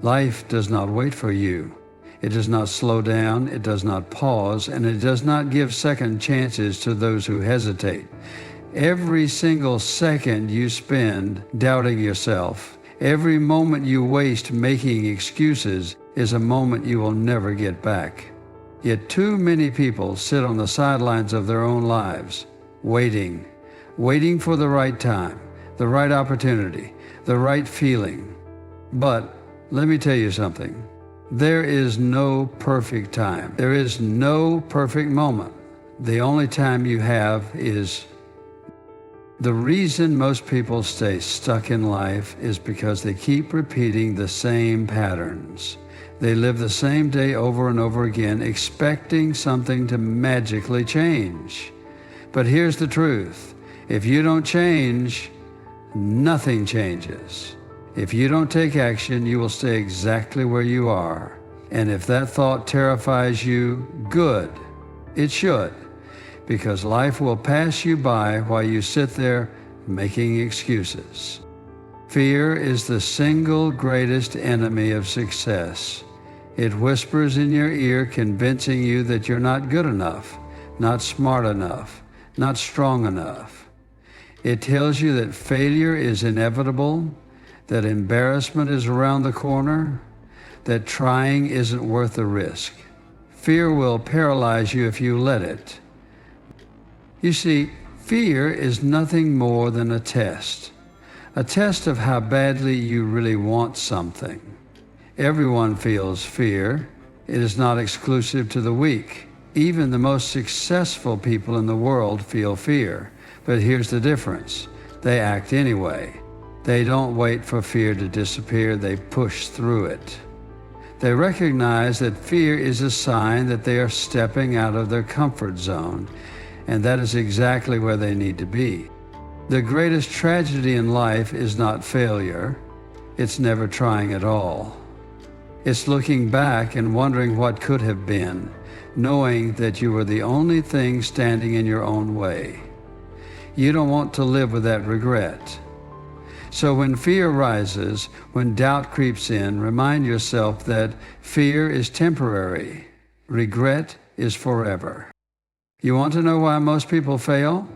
Life does not wait for you. It does not slow down, it does not pause, and it does not give second chances to those who hesitate. Every single second you spend doubting yourself, every moment you waste making excuses is a moment you will never get back. Yet too many people sit on the sidelines of their own lives, waiting for the right time, the right opportunity, the right feeling. But let me tell you something. There is no perfect time. There is no perfect moment. The only time you have is. The reason most people stay stuck in life is because they keep repeating the same patterns. They live the same day over and over again, expecting something to magically change. But here's the truth. If you don't change, nothing changes. If you don't take action, you will stay exactly where you are. And if that thought terrifies you, good. It should. Because life will pass you by while you sit there making excuses. Fear is the single greatest enemy of success. It whispers in your ear, convincing you that you're not good enough, not smart enough, not strong enough. It tells you that failure is inevitable, that embarrassment is around the corner, that trying isn't worth the risk. Fear will paralyze you if you let it. You see, fear is nothing more than a test of how badly you really want something. Everyone feels fear. It is not exclusive to the weak. Even the most successful people in the world feel fear. But here's the difference. They act anyway. They don't wait for fear to disappear, they push through it. They recognize that fear is a sign that they are stepping out of their comfort zone, and that is exactly where they need to be. The greatest tragedy in life is not failure, it's never trying at all. It's looking back and wondering what could have been, knowing that you were the only thing standing in your own way. You don't want to live with that regret. So when fear rises, when doubt creeps in, remind yourself that fear is temporary, regret is forever. You want to know why most people fail?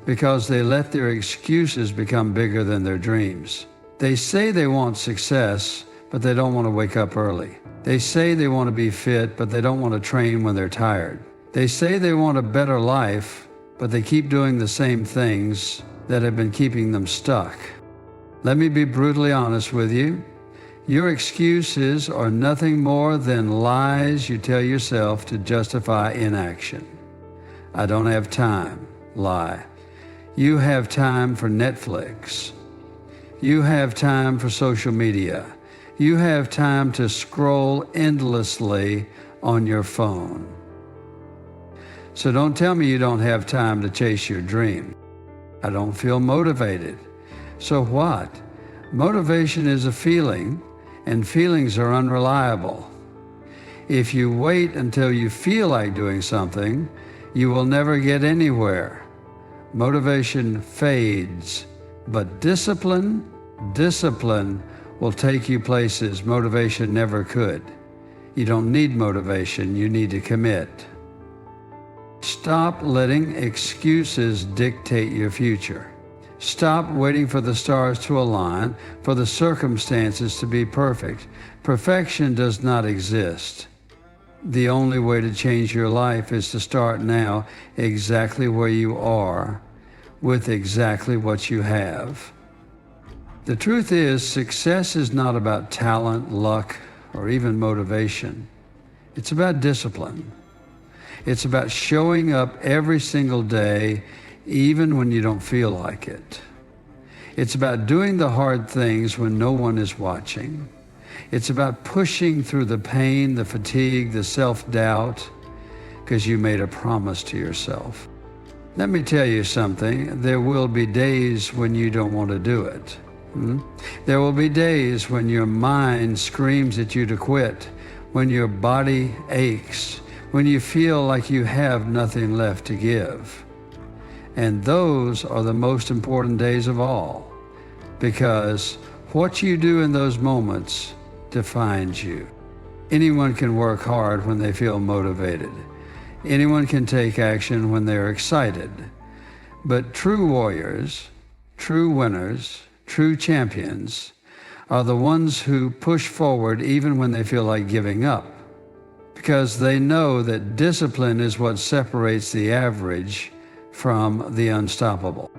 Because they let their excuses become bigger than their dreams. They say they want success, but they don't want to wake up early. They say they want to be fit, but they don't want to train when they're tired. They say they want a better life, but they keep doing the same things that have been keeping them stuck. Let me be brutally honest with you. Your excuses are nothing more than lies you tell yourself to justify inaction. I don't have time. Lie. You have time for Netflix. You have time for social media. You have time to scroll endlessly on your phone. So don't tell me you don't have time to chase your dream. I don't feel motivated. So what? Motivation is a feeling, and feelings are unreliable. If you wait until you feel like doing something, you will never get anywhere. Motivation fades, but discipline will take you places motivation never could. You don't need motivation, you need to commit. Stop letting excuses dictate your future. Stop waiting for the stars to align, for the circumstances to be perfect. Perfection does not exist. The only way to change your life is to start now exactly where you are, with exactly what you have. The truth is, success is not about talent, luck, or even motivation. It's about discipline. It's about showing up every single day, even when you don't feel like it. It's about doing the hard things when no one is watching. It's about pushing through the pain, the fatigue, the self-doubt, because you made a promise to yourself. Let me tell you something. There will be days when you don't want to do it. There will be days when your mind screams at you to quit, when your body aches, when you feel like you have nothing left to give. And those are the most important days of all, because what you do in those moments defines you. Anyone can work hard when they feel motivated. Anyone can take action when they're excited. But true warriors, true winners, true champions are the ones who push forward even when they feel like giving up, because they know that discipline is what separates the average from the unstoppable.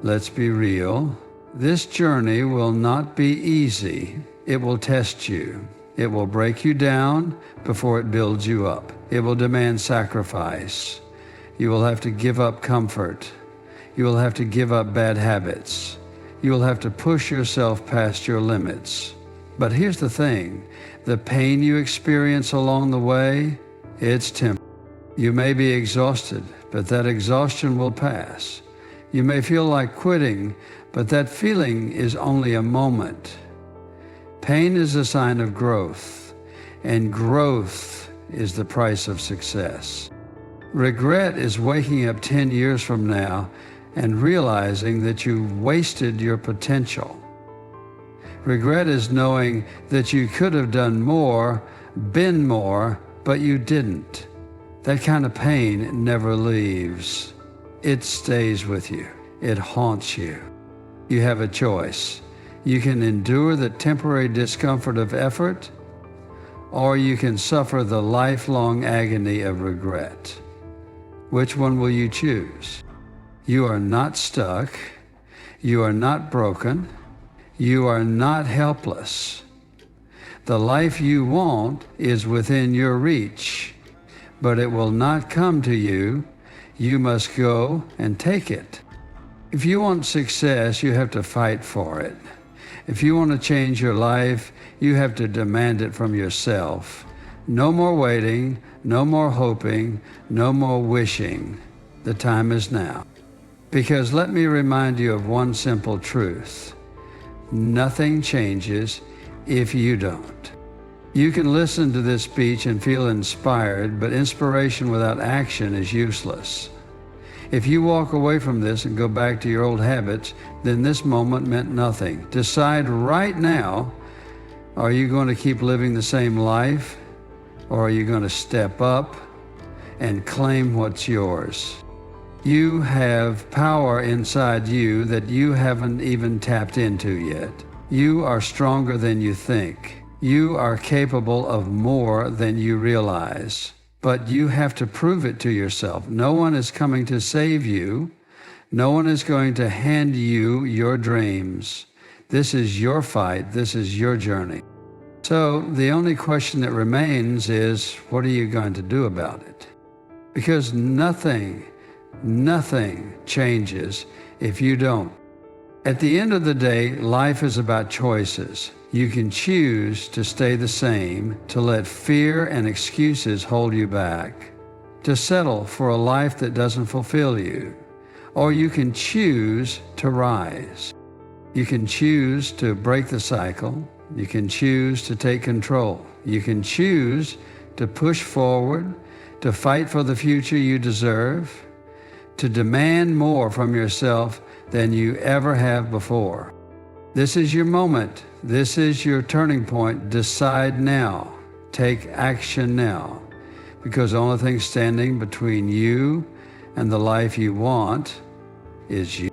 Let's be real. This journey will not be easy. It will test you. It will break you down before it builds you up. It will demand sacrifice. You will have to give up comfort. You will have to give up bad habits. You will have to push yourself past your limits. But here's the thing, the pain you experience along the way, it's temporary. You may be exhausted, but that exhaustion will pass. You may feel like quitting, but that feeling is only a moment. Pain is a sign of growth, and growth is the price of success. Regret is waking up 10 years from now and realizing that you wasted your potential. Regret is knowing that you could have done more, been more, but you didn't. That kind of pain never leaves. It stays with you. It haunts you. You have a choice. You can endure the temporary discomfort of effort, or you can suffer the lifelong agony of regret. Which one will you choose? You are not stuck. You are not broken. You are not helpless. The life you want is within your reach, but it will not come to you. You must go and take it. If you want success, you have to fight for it. If you want to change your life, you have to demand it from yourself. No more waiting, no more hoping, no more wishing. The time is now. Because let me remind you of one simple truth. Nothing changes if you don't. You can listen to this speech and feel inspired, but inspiration without action is useless. If you walk away from this and go back to your old habits, then this moment meant nothing. Decide right now, are you going to keep living the same life, or are you going to step up and claim what's yours? You have power inside you that you haven't even tapped into yet. You are stronger than you think. You are capable of more than you realize. But you have to prove it to yourself. No one is coming to save you. No one is going to hand you your dreams. This is your fight. This is your journey. So the only question that remains is, what are you going to do about it? Because nothing changes if you don't. At the end of the day, life is about choices. You can choose to stay the same, to let fear and excuses hold you back, to settle for a life that doesn't fulfill you, or you can choose to rise. You can choose to break the cycle. You can choose to take control. You can choose to push forward, to fight for the future you deserve, to demand more from yourself than you ever have before. This is your moment. This is your turning point. Decide now. Take action now. Because the only thing standing between you and the life you want is you.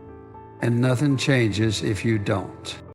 And nothing changes if you don't.